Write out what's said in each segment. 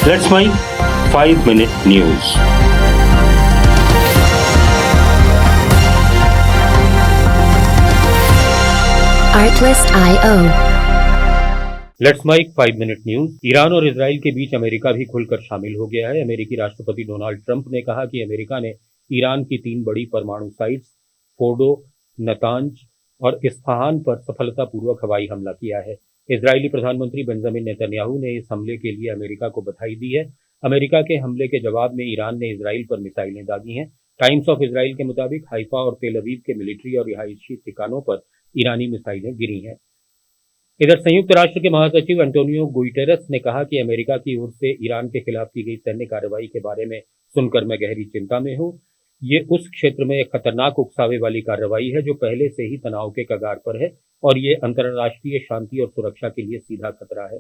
That's my 5-minute news. Artlist.io let's माइक 5 minute news. Iran और Israel के बीच अमेरिका भी खुलकर शामिल हो गया है। अमेरिकी राष्ट्रपति डोनाल्ड ट्रंप ने कहा कि अमेरिका ने ईरान की 3 बड़ी परमाणु साइट्स फोर्डो, नतांज और इस्फहान पर सफलतापूर्वक हवाई हमला किया है। इजरायली प्रधानमंत्री बेंजामिन नेतन्याहू ने इस हमले के लिए अमेरिका को बधाई दी है। अमेरिका के हमले के जवाब में ईरान ने इजराइल पर मिसाइलें दागी हैं। टाइम्स ऑफ इजराइल के मुताबिक हाइफा और तेल अवीव के मिलिट्री और रिहायशी ठिकानों पर ईरानी मिसाइलें गिरी हैं। इधर संयुक्त राष्ट्र के महासचिव एंटोनियो गुटेरेस ने कहा कि अमेरिका की ओर से ईरान के खिलाफ की गई सैन्य कार्रवाई के बारे में सुनकर मैं गहरी चिंता में हूं। ये उस क्षेत्र में एक खतरनाक उकसावे वाली कार्रवाई है जो पहले से ही तनाव के कगार पर है और ये अंतर्राष्ट्रीय शांति और सुरक्षा के लिए सीधा खतरा है।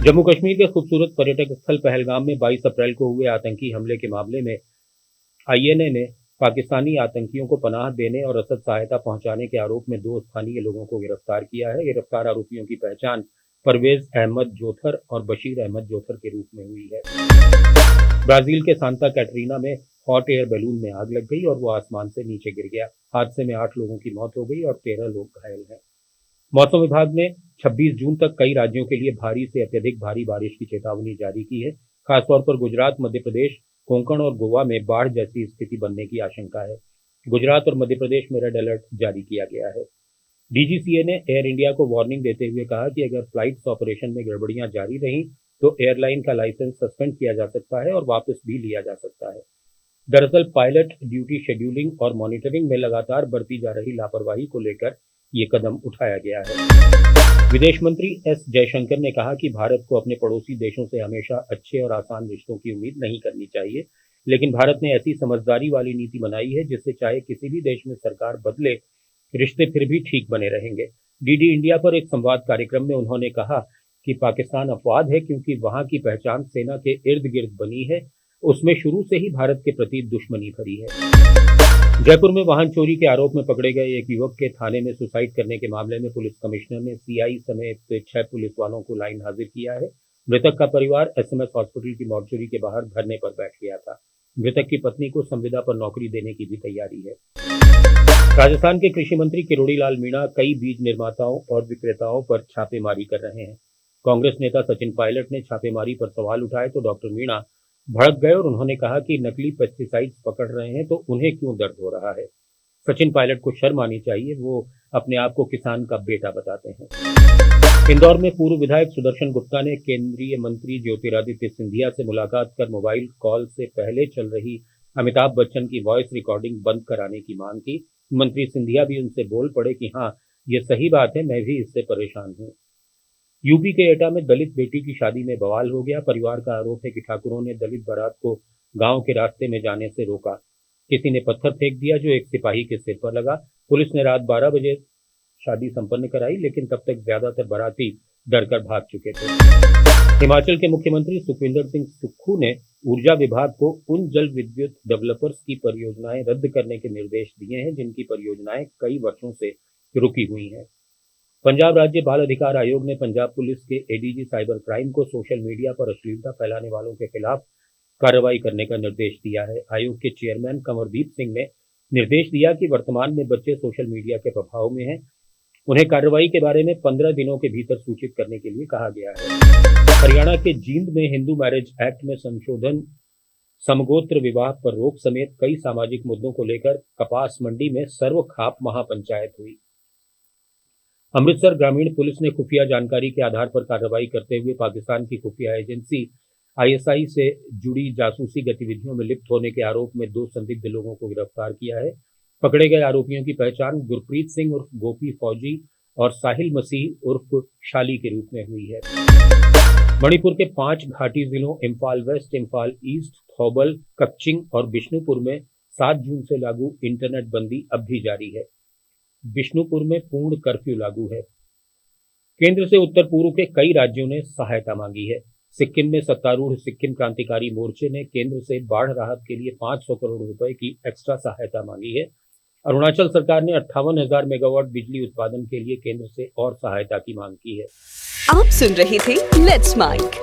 जम्मू कश्मीर के खूबसूरत पर्यटक स्थल पहलगाम में 22 अप्रैल को हुए आतंकी हमले के मामले में आईएनए ने पाकिस्तानी आतंकियों को पनाह देने और रसद सहायता पहुंचाने के आरोप में 2 स्थानीय लोगों को गिरफ्तार किया है। गिरफ्तार आरोपियों की पहचान परवेज अहमद जोथर और बशीर अहमद जोथर के रूप में हुई है। ब्राजील के सांता कैटरीना में हॉट एयर बैलून में आग लग गई और वो आसमान से नीचे गिर गया। हादसे में 8 लोगों की मौत हो गई और 13 लोग घायल हैं। मौसम विभाग ने 26 जून तक कई राज्यों के लिए भारी से अत्यधिक भारी बारिश की चेतावनी जारी की है। खासतौर पर गुजरात, मध्य प्रदेश, कोंकण और गोवा में बाढ़ जैसी स्थिति बनने की आशंका है। गुजरात और मध्य प्रदेश में रेड अलर्ट जारी किया गया है। डीजीसीए ने एयर इंडिया को वार्निंग देते हुए कहा कि अगर फ्लाइट्स ऑपरेशन में गड़बड़ियां जारी रहीं तो एयरलाइन का लाइसेंस सस्पेंड किया जा सकता है और वापस भी लिया जा सकता है। दरअसल पायलट ड्यूटी शेड्यूलिंग और मॉनिटरिंग में लगातार बरती जा रही लापरवाही को लेकर ये कदम उठाया गया है। विदेश मंत्री एस जयशंकर ने कहा कि भारत को अपने पड़ोसी देशों से हमेशा अच्छे और आसान रिश्तों की उम्मीद नहीं करनी चाहिए, लेकिन भारत ने ऐसी समझदारी वाली नीति बनाई है जिससे चाहे किसी भी देश में सरकार बदले, रिश्ते फिर भी ठीक बने रहेंगे। डीडी इंडिया पर एक संवाद कार्यक्रम में उन्होंने कहा कि पाकिस्तान अपवाद है क्योंकि वहां की पहचान सेना के इर्द गिर्द बनी है। उसमें शुरू से ही भारत के प्रति दुश्मनी भरी है। जयपुर में वाहन चोरी के आरोप में पकड़े गए एक युवक के थाने में सुसाइड करने के मामले में पुलिस कमिश्नर ने सीआई समेत 6 पुलिस वालों को लाइन हाजिर किया है। मृतक का परिवार एसएमएस हॉस्पिटल की मॉर्चुरी के बाहर धरने पर बैठ गया था। मृतक की पत्नी को संविदा पर नौकरी देने की भी तैयारी है। राजस्थान के कृषि मंत्री किरोड़ी लाल मीणा कई बीज निर्माताओं और विक्रेताओं पर छापेमारी कर रहे हैं। कांग्रेस नेता सचिन पायलट ने छापेमारी पर सवाल उठाए तो डॉक्टर मीणा भड़क गए और उन्होंने कहा कि नकली पेस्टिसाइड्स पकड़ रहे हैं तो उन्हें क्यों दर्द हो रहा है। सचिन पायलट को शर्म आनी चाहिए, वो अपने आप को किसान का बेटा बताते हैं। इंदौर में पूर्व विधायक सुदर्शन गुप्ता ने केंद्रीय मंत्री ज्योतिरादित्य सिंधिया से मुलाकात कर मोबाइल कॉल से पहले चल रही अमिताभ बच्चन की वॉइस रिकॉर्डिंग बंद कराने की मांग की। मंत्री सिंधिया भी उनसे बोल पड़े कि हाँ, ये सही बात है, मैं भी इससे परेशान हूँ। यूपी के एटा में दलित बेटी की शादी में बवाल हो गया। परिवार का आरोप है कि ठाकुरों ने दलित बारात को गांव के रास्ते में जाने से रोका। किसी ने पत्थर फेंक दिया जो एक सिपाही के सिर पर लगा। पुलिस ने रात 12 बजे शादी संपन्न कराई, लेकिन तब तक ज्यादातर बाराती डरकर भाग चुके थे। हिमाचल के मुख्यमंत्री सुखविंदर सिंह सुक्खू ने ऊर्जा विभाग को उन जल विद्युत डेवलपर्स की परियोजनाएं रद्द करने के निर्देश दिए हैं जिनकी परियोजनाएं कई वर्षों से रुकी हुई हैं। पंजाब राज्य बाल अधिकार आयोग ने पंजाब पुलिस के एडीजी साइबर क्राइम को सोशल मीडिया पर अश्लीलता फैलाने वालों के खिलाफ कार्रवाई करने का निर्देश दिया है। आयोग के चेयरमैन कंवरदीप सिंह ने निर्देश दिया कि वर्तमान में बच्चे सोशल मीडिया के प्रभाव में हैं। उन्हें कार्रवाई के बारे में 15 दिनों के भीतर सूचित करने के लिए कहा गया है। हरियाणा के जींद में हिंदू मैरिज एक्ट में संशोधन, समगोत्र विवाह पर रोक समेत कई सामाजिक मुद्दों को लेकर कपास मंडी में सर्वखाप महापंचायत हुई। अमृतसर ग्रामीण पुलिस ने खुफिया जानकारी के आधार पर कार्रवाई करते हुए पाकिस्तान की खुफिया एजेंसी आईएसआई से जुड़ी जासूसी गतिविधियों में लिप्त होने के आरोप में 2 संदिग्ध लोगों को गिरफ्तार किया है। पकड़े गए आरोपियों की पहचान गुरप्रीत सिंह उर्फ गोपी फौजी और साहिल मसीह उर्फ शाली के रूप में हुई है। मणिपुर के 5 घाटी जिलों इम्फाल वेस्ट, इम्फाल ईस्ट, थौबल, कच्चिंग और बिष्णुपुर में 7 जून से लागू इंटरनेट बंदी अब भी जारी है। बिष्णुपुर में पूर्ण कर्फ्यू लागू है। केंद्र से उत्तर पूर्व के कई राज्यों ने सहायता मांगी है। सिक्किम में सत्तारूढ़ सिक्किम क्रांतिकारी मोर्चे ने केंद्र से बाढ़ राहत के लिए 500 करोड़ रुपए की एक्स्ट्रा सहायता मांगी है। अरुणाचल सरकार ने 58,000 मेगावाट बिजली उत्पादन के लिए केंद्र से और सहायता की मांग की है। आप सुन रहे थे लेट्स माइक।